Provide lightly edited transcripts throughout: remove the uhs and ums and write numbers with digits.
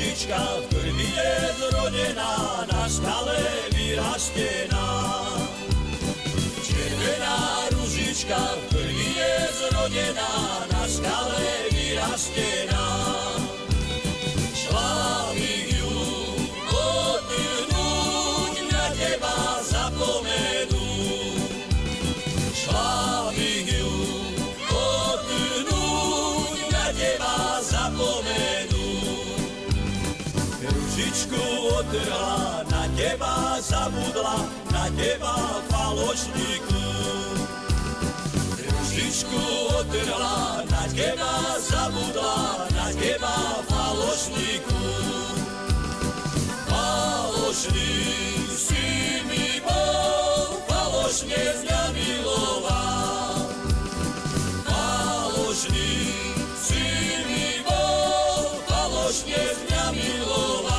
ružička v krvi je zrodená, na skale vyrastená. Červená ružička v krvi je zrodená, na skale vyrastená. Slavím ju odtrhnúť, na teba zapomenú. Slavím ju odtrhnúť, na teba zapomenú. Ružičku odtrhla, na teba zabudla, na teba falošníku. Ružičku odtrhla, na teba zabudla, na teba falošníku. Falošník si mi bol, falošne mňa miloval. Falošník si mi bol, falošne mňa miloval.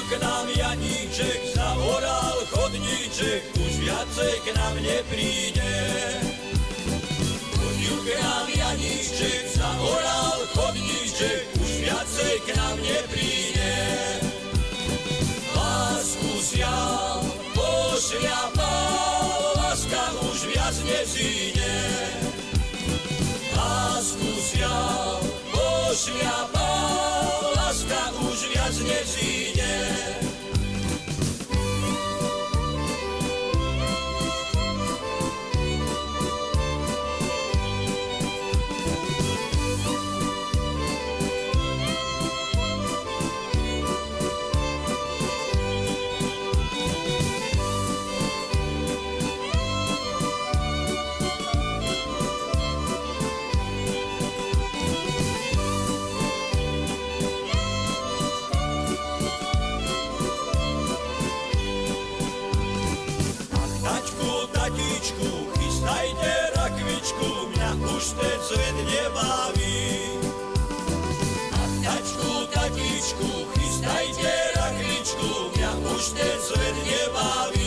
K nám Janíček, zaoral chodníček, už viacej k nám nepríde. Chodil k nám Janíček, zaoral chodníček, už viacej k nám nepríde. Lásku sial, pošľapal, láska už viac nezíde. Lásku sial, pošľapal, láska už viac nezíde. Tatíčku, chystajte rakvičku, mňa už ten svet nebaví. A tačku, tatíčku, chystajte rakvičku, mňa už ten svet nebaví.